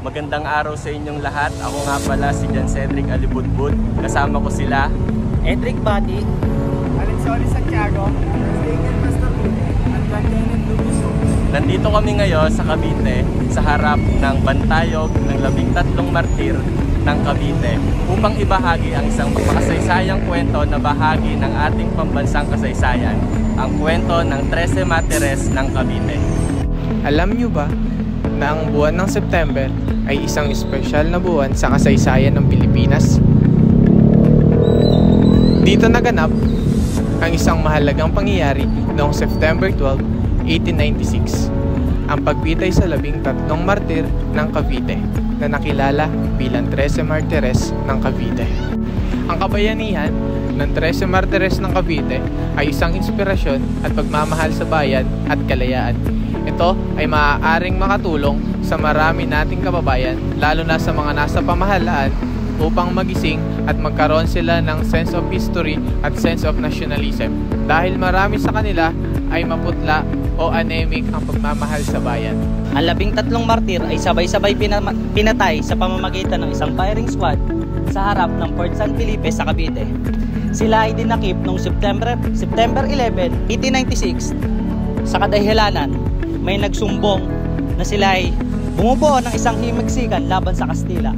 Magandang araw sa inyong lahat. Ako nga pala si Jan Cedric Alibudbud. Kasama ko sila Edric Bati, Alexoli Santiago, at Nandito kami ngayon sa Cavite sa harap ng Bantayog ng 13 martir ng Cavite upang ibahagi ang isang makasaysayang kwento na bahagi ng ating pambansang kasaysayan, ang kwento ng 13 Martires ng Cavite. Alam niyo ba na ang buwan ng September ay isang espesyal na buwan sa kasaysayan ng Pilipinas? Dito naganap ang isang mahalagang pangyayari noong September 12, 1896, ang pagbitay sa 13 martir ng Cavite na nakilala bilang 13 Martires ng Cavite. Ang kabayanihan ng 13 Martires ng Cavite ay isang inspirasyon at pagmamahal sa bayan at kalayaan. Ito ay maaaring makatulong sa marami nating kababayan, lalo na sa mga nasa pamahalaan, upang magising at magkaroon sila ng sense of history at sense of nationalism, dahil marami sa kanila ay maputla o anemic ang pagmamahal sa bayan. ang 13 martir ay sabay-sabay pinatay sa pamamagitan ng isang firing squad sa harap ng Fort San Felipe sa Cavite. Sila ay dinakip noong September 11, 1896 sa kadahilanan may nagsumbong na sila ay bumubuo ng isang himagsikan laban sa Kastila.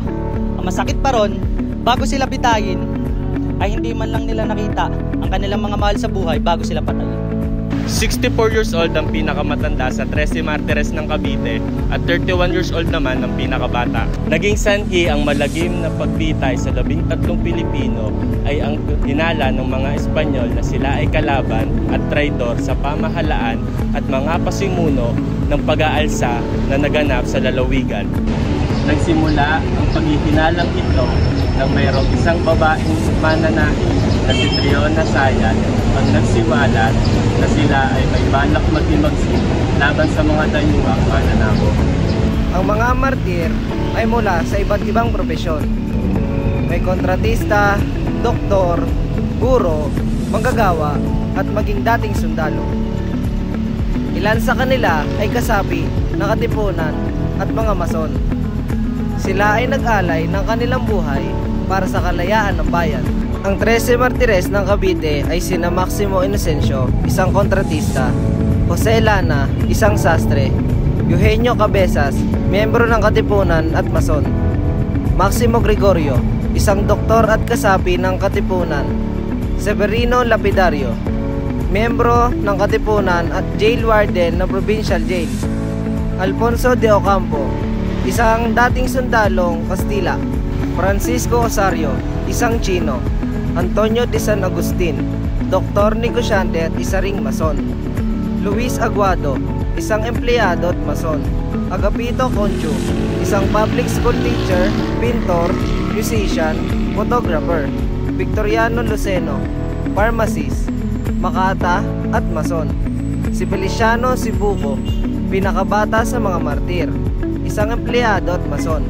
Ang masakit pa ron, bago sila pitayin ay hindi man lang nila nakita ang kanilang mga mahal sa buhay bago sila patayin. 64 years old ang pinakamatanda sa 13 Martires ng Cavite at 31 years old naman ang pinakabata. Naging sanhi ang malagim na pagbitay sa 13 Pilipino ay ang dinala ng mga Espanyol na sila ay kalaban at traidor sa pamahalaan at mga pasimuno ng pag-aalsa na naganap sa lalawigan. Nagsimula ang paghihinalang ito nang mayroong isang babaeng mananahi na si Triona Sayat ang nagsiwalat na sila ay may balak maghimagsik laban sa mga dayuhang mananabo. Ang mga martir ay mula sa iba't ibang propesyon. May kontratista, doktor, guro, manggagawa at maging dating sundalo. Ilan sa kanila ay kasapi ng katipunan at mga mason. Sila ay nag-alay ng kanilang buhay para sa kalayaan ng bayan. Ang 13 Martires ng Cavite ay sina Maximo Inocencio, isang kontratista; Jose Lana, isang sastre; Eugenio Cabezas, miyembro ng katipunan at mason; Maximo Gregorio, isang doktor at kasapi ng katipunan; Severino Lapidario, miyembro ng katipunan at jail warden ng provincial jail; Alfonso de Ocampo, isang dating sundalong Kastila; Francisco Osario, isang Chino; Antonio de San Agustin, doktor negosyante at isa ring mason; Luis Aguado, isang empleyado at mason; Agapito Conchu, isang public school teacher, pintor, musician, photographer; Victoriano Luceno, pharmacist, makata at mason; si Feliciano Sibuco, pinakabata sa mga martir, isang empleyado at mason.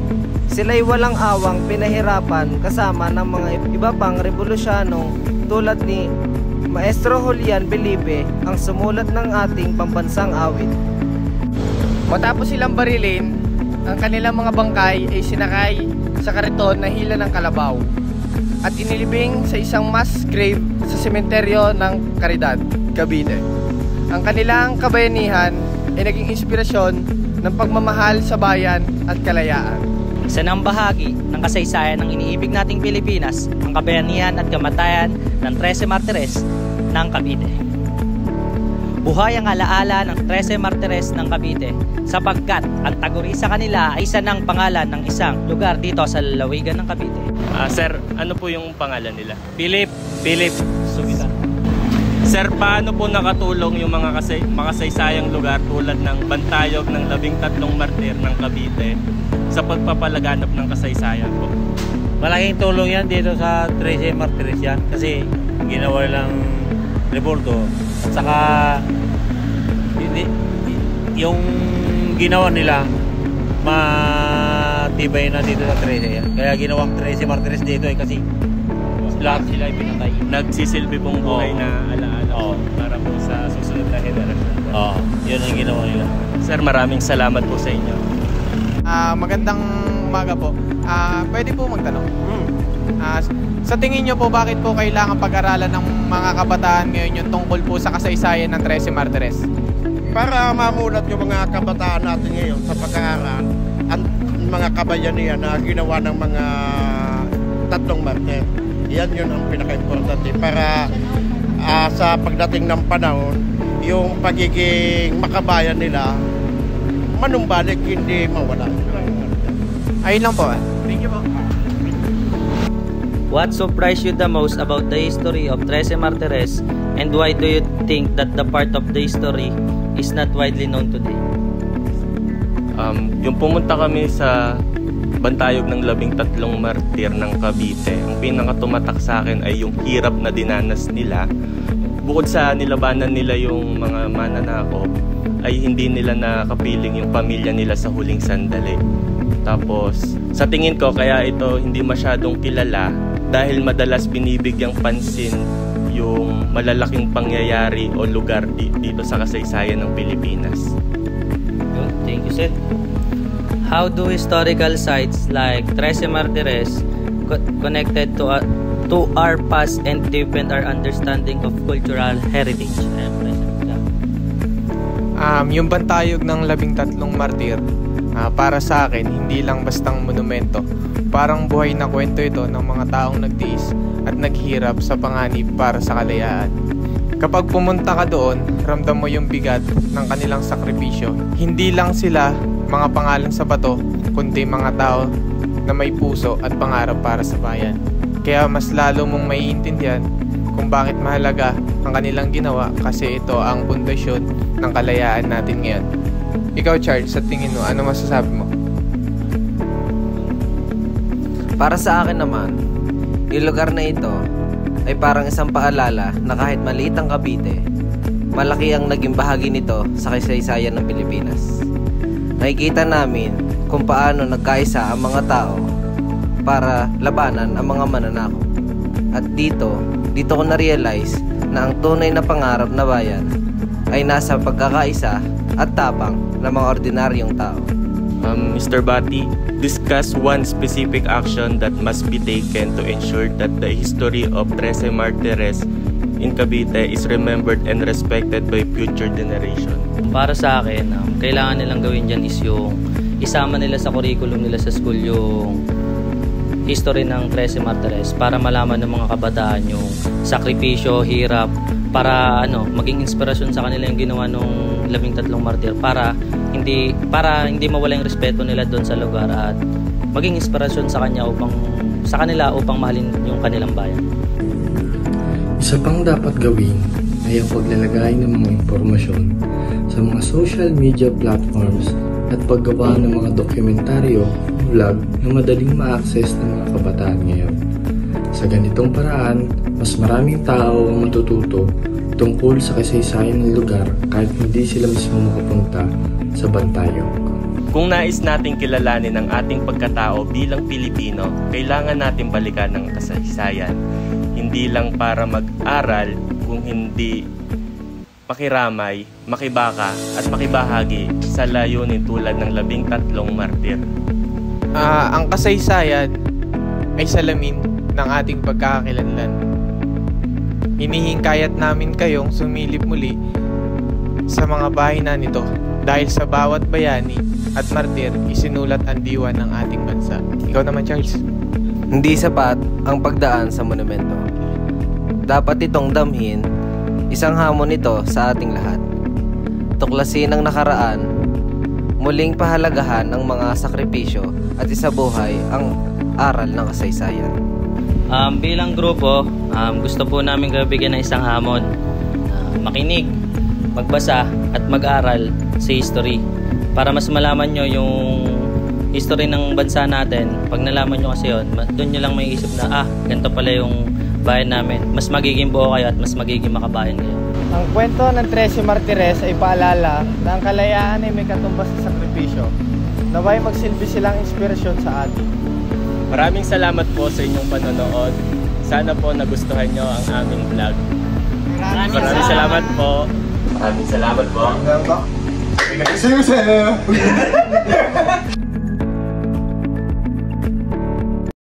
Sila'y walang awang pinahirapan kasama ng mga iba pang revolusyanong tulad ni Maestro Julian Felipe, ang sumulat ng ating pambansang awit. Matapos silang barilin, ang kanilang mga bangkay ay sinakay sa kariton na hila ng kalabaw at inilibing sa isang mass grave sa sementeryo ng Caridad, Cavite. Ang kanilang kabayanihan ay naging inspirasyon ng pagmamahal sa bayan at kalayaan. Isa ng bahagi ng kasaysayan ng iniibig nating Pilipinas, ang kabayanihan at kamatayan ng 13 Martires ng Cavite. Buhay ang alaala ng 13 Martires ng Cavite sapagkat ang taguri sa kanila ay isa ng pangalan ng isang lugar dito sa lalawigan ng Cavite. Sir, ano po yung pangalan nila? Philip Sugita. Sir, paano po nakatulong yung mga makasaysayang lugar tulad ng Bantayog ng 13 Martir ng Cavite sa pagpapalaganap ng kasaysayan po? Malaking tulong yan dito sa 13 Martires yan kasi ginawa lang revolto at saka yung ginawa nila matibay na dito sa 13 yan. Kaya ginawang 13 Martires dito kasi lahat sila ay pinatay. Nagsisilbi pong buhay na alaala para po sa susunod na henerasyon. Yun ang ginawa nila. Sir, maraming salamat po sa inyo. Magandang umaga po. Pwede po magtanong? Sa tingin nyo po, bakit po kailangan pag-aralan ng mga kabataan ngayon yung tungkol po sa kasaysayan ng 13 Martires? Para mamulat yung mga kabataan natin ngayon sa pag-aaral ang mga kabayanihan na ginawa ng mga tatlong martir. Yan yun ang pinaka-importante para sa pagdating ng panahon, yung pagiging makabayan nila manumbalik, hindi mawala. Ayun lang po. Thank you po. What surprised you the most about the history of 13 Martires, and why do you think that the part of the history is not widely known today? Yung pumunta kami sa bantayog ng 13 martir ng Cavite, ang pinakatumatak sa akin ay yung hirap na dinanas nila. Bukod sa nilabanan nila yung mga mananakop, ay hindi nila nakapiling yung pamilya nila sa huling sandali. Tapos, sa tingin ko, kaya ito hindi masyadong kilala dahil madalas binibigyang pansin yung malalaking pangyayari o lugar dito sa kasaysayan ng Pilipinas. Thank you, Seth. How do historical sites like 13 Martires connected to our past and deepen our understanding of cultural heritage? Yung bantayog ng 13 martir, para sa akin, hindi lang bastang monumento. Parang buhay na kwento ito ng mga taong nagtiis at naghirap sa panganib para sa kalayaan. Kapag pumunta ka doon, ramdam mo yung bigat ng kanilang sakripisyo. Hindi lang sila mga pangalan sa bato, kundi mga tao na may puso at pangarap para sa bayan. Kaya mas lalo mong maiintindihan kung bakit mahalaga ang kanilang ginawa, kasi ito ang pundasyon ng kalayaan natin ngayon. Ikaw, Charles, sa tingin mo, ano masasabi mo? Para sa akin naman, yung lugar na ito ay parang isang paalala na kahit maliit ang Cavite, malaki ang naging bahagi nito sa kasaysayan ng Pilipinas. Nakikita namin kung paano nagkaisa ang mga tao para labanan ang mga mananakop. At dito ko na-realize na ang tunay na pangarap na bayan ay nasa pagkakaisa at tapang ng mga ordinaryong tao. Mr. Bati, discuss one specific action that must be taken to ensure that the history of 13 Martires in Cavite is remembered and respected by future generation. Para sa akin, kailangan nilang gawin dyan is yung isama nila sa curriculum nila sa school yung history ng 13 Martires para malaman ng mga kabataan yung sakripisyo, hirap, para maging inspirasyon sa kanila yung ginawa nung 13 martir, para hindi mawala yung respeto nila doon sa lugar at maging inspirasyon sa kanila upang mahalin yung kanilang bayan. Isa pang dapat gawin ay ang paglalagay ng mga impormasyon sa mga social media platforms at paggawa ng mga dokumentaryo o vlog na madaling ma-access ng mga kabataan ngayon. Sa ganitong paraan, mas maraming tao ang matututo tungkol sa kasaysayan ng lugar kahit hindi sila mismo makapunta sa bantayog. Kung nais nating kilalanin ang ating pagkatao bilang Pilipino, kailangan natin balikan ng kasaysayan. Hindi lang para mag-aral, kung hindi makiramay, makibaka at makibahagi sa layunin tulad ng 13 martir. Ang kasaysayan ay salamin ng ating pagkakakilanlan. Hinihingkayat namin kayong sumilip muli sa mga bahina nito dahil sa bawat bayani at martir isinulat ang diwa ng ating bansa. Ikaw naman, Charles. Hindi sapat ang pagdaan sa monumento. Dapat itong damhin, isang hamon ito sa ating lahat. Tuklasin ang nakaraan, muling pahalagahan ang mga sakripisyo at isabuhay ang aral ng kasaysayan. Bilang grupo, gusto po namin bigyan ng isang hamon. Makinig, magbasa at mag-aral sa history para mas malaman nyo yung history ng bansa natin. Pag nalaman nyo kasi yun, doon nyo lang may isip na ganito pala yung bayan namin. Mas magiging buo kayo at mas magiging makabayan kayo. Ang kwento ng 13 Martires ay paalala na ang kalayaan ay may katumbas sa sakripisyo. Naway magsilbi silang inspirasyon sa atin. Maraming salamat po sa inyong panonood. Sana po nagustuhan nyo ang aming vlog. Maraming salamat po. Maraming salamat po.